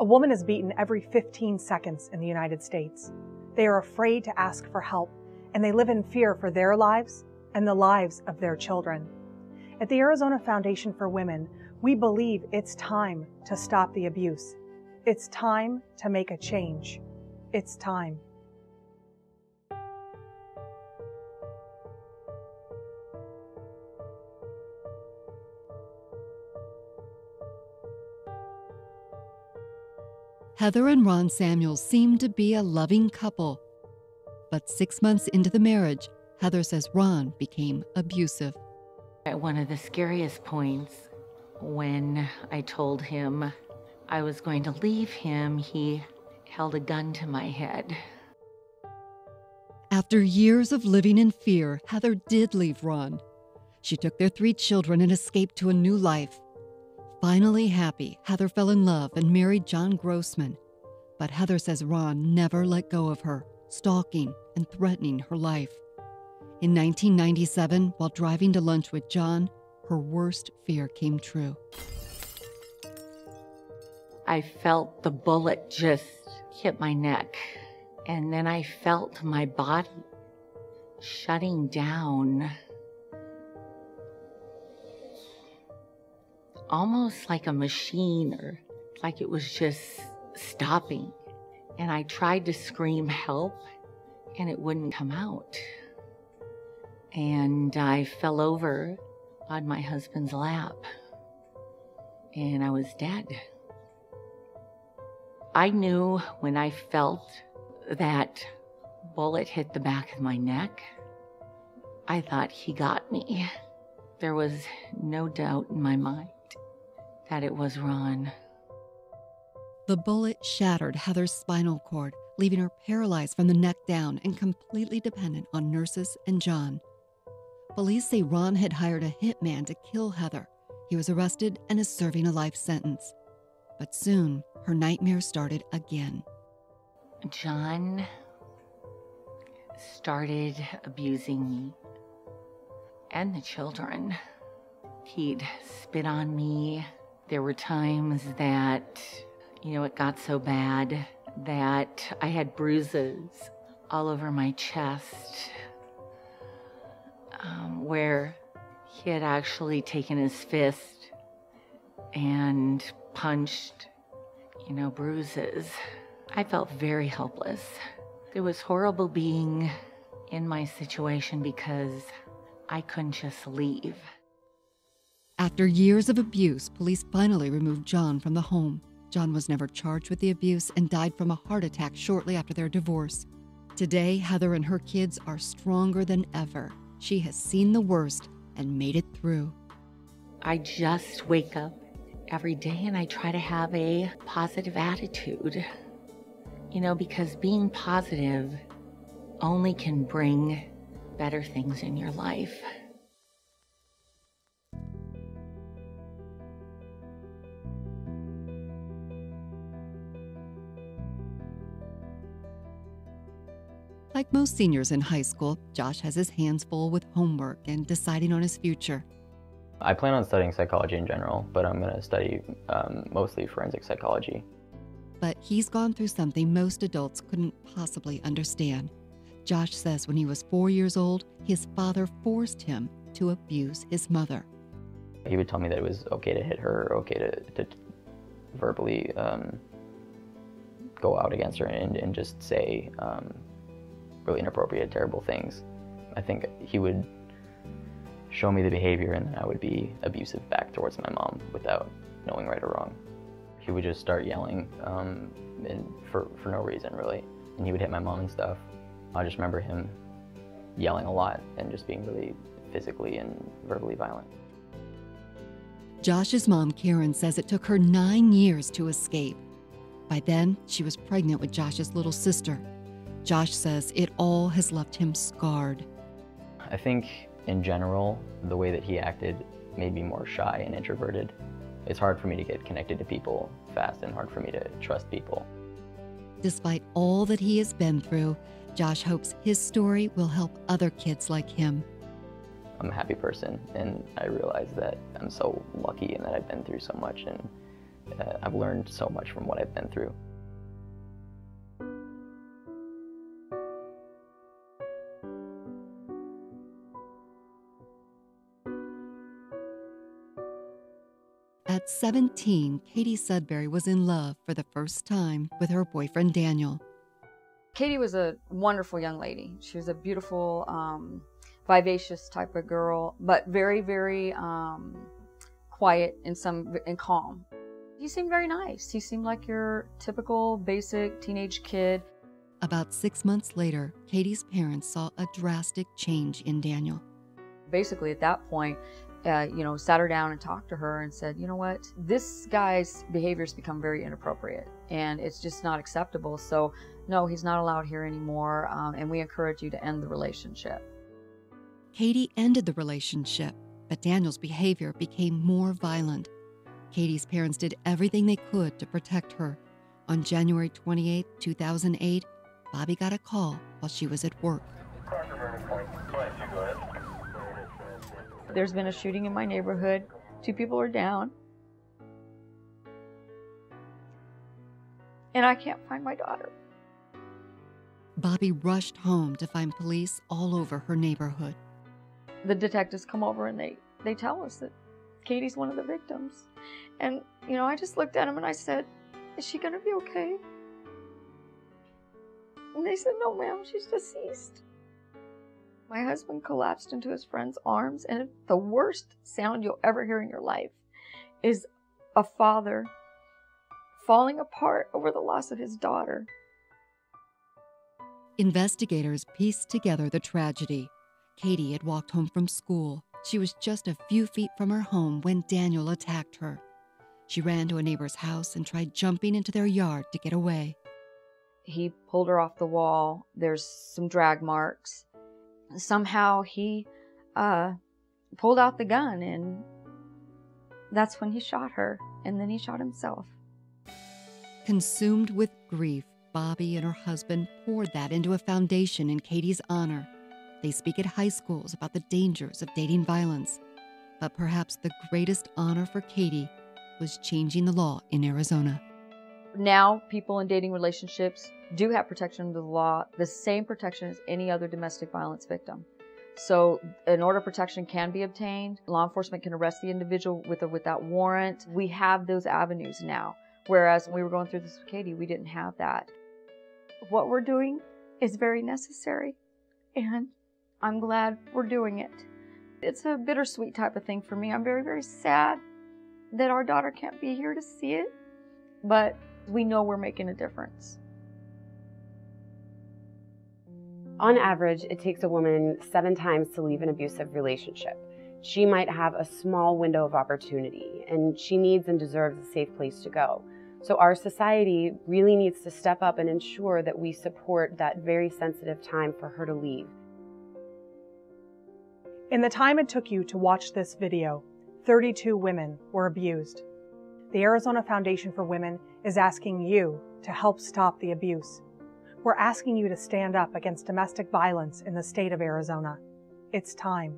A woman is beaten every 15 seconds in the United States. They are afraid to ask for help, and they live in fear for their lives and the lives of their children. At the Arizona Foundation for Women, we believe it's time to stop the abuse. It's time to make a change. It's time. Heather and Ron Samuels seemed to be a loving couple. But 6 months into the marriage, Heather says Ron became abusive. At one of the scariest points, when I told him I was going to leave him, he held a gun to my head. After years of living in fear, Heather did leave Ron. She took their 3 children and escaped to a new life. Finally happy, Heather fell in love and married John Grossman. But Heather says Ron never let go of her, stalking and threatening her life. In 1997, while driving to lunch with John, her worst fear came true. I felt the bullet just hit my neck, and then I felt my body shutting down, almost like a machine, or like it was just stopping. And I tried to scream help, and it wouldn't come out. And I fell over on my husband's lap, and I was dead. I knew when I felt that bullet hit the back of my neck, I thought he got me. There was no doubt in my mind that it was Ron. The bullet shattered Heather's spinal cord, leaving her paralyzed from the neck down and completely dependent on nurses and John. Police say Ron had hired a hitman to kill Heather. He was arrested and is serving a life sentence. But soon, her nightmare started again. John started abusing me and the children. He'd spit on me. There were times that, it got so bad that I had bruises all over my chest, where he had actually taken his fist and punched, bruises. I felt very helpless. It was horrible being in my situation because I couldn't just leave. After years of abuse, police finally removed John from the home. John was never charged with the abuse and died from a heart attack shortly after their divorce. Today, Heather and her kids are stronger than ever. She has seen the worst and made it through. I just wake up every day and I try to have a positive attitude, because being positive only can bring better things in your life. Like most seniors in high school, Josh has his hands full with homework and deciding on his future. I plan on studying psychology in general, but I'm going to study mostly forensic psychology. But he's gone through something most adults couldn't possibly understand. Josh says when he was 4 years old, his father forced him to abuse his mother. He would tell me that it was okay to hit her, okay to verbally go out against her and just say really inappropriate, terrible things. I think he would show me the behavior and then I would be abusive back towards my mom without knowing right or wrong. He would just start yelling and for no reason really, and he would hit my mom and stuff. I just remember him yelling a lot and just being really physically and verbally violent. Josh's mom, Karen, says it took her 9 years to escape. By then, she was pregnant with Josh's little sister. Josh says it all has left him scarred. I think in general, the way that he acted made me more shy and introverted. It's hard for me to get connected to people fast and hard for me to trust people. Despite all that he has been through, Josh hopes his story will help other kids like him. I'm a happy person, and I realize that I'm so lucky and that I've been through so much, and I've learned so much from what I've been through. At 17, Katie Sudbury was in love for the first time with her boyfriend Daniel. Katie was a wonderful young lady. She was a beautiful, vivacious type of girl, but very, very quiet and calm. He seemed very nice. He seemed like your typical, basic teenage kid. About 6 months later, Katie's parents saw a drastic change in Daniel. Basically, at that point, sat her down and talked to her and said, you know what, this guy's behavior's become very inappropriate and it's just not acceptable. So no, he's not allowed here anymore, and we encourage you to end the relationship. Katie ended the relationship, but Daniel's behavior became more violent. Katie's parents did everything they could to protect her. On January 28, 2008, Bobby got a call while she was at work. There's been a shooting in my neighborhood. 2 people are down. And I can't find my daughter. Bobby rushed home to find police all over her neighborhood. The detectives come over and they tell us that Katie's one of the victims. And, I just looked at him and I said, is she gonna be okay? And they said, no, ma'am, she's deceased. My husband collapsed into his friend's arms, and the worst sound you'll ever hear in your life is a father falling apart over the loss of his daughter. Investigators pieced together the tragedy. Katie had walked home from school. She was just a few feet from her home when Daniel attacked her. She ran to a neighbor's house and tried jumping into their yard to get away. He pulled her off the wall. There's some drag marks. Somehow he pulled out the gun, and that's when he shot her, and then he shot himself. Consumed with grief, Bobby and her husband poured that into a foundation in Katie's honor. They speak at high schools about the dangers of dating violence. But perhaps the greatest honor for Katie was changing the law in Arizona. Now, people in dating relationships do have protection under the law, the same protection as any other domestic violence victim. So an order of protection can be obtained. Law enforcement can arrest the individual with or without warrant. We have those avenues now, whereas when we were going through this with Katie, we didn't have that. What we're doing is very necessary, and I'm glad we're doing it. It's a bittersweet type of thing for me. I'm very, very sad that our daughter can't be here to see it, but we know we're making a difference. On average, it takes a woman 7 times to leave an abusive relationship. She might have a small window of opportunity, and she needs and deserves a safe place to go. So our society really needs to step up and ensure that we support that very sensitive time for her to leave. In the time it took you to watch this video, 32 women were abused. The Arizona Foundation for Women is asking you to help stop the abuse. We're asking you to stand up against domestic violence in the state of Arizona. It's time.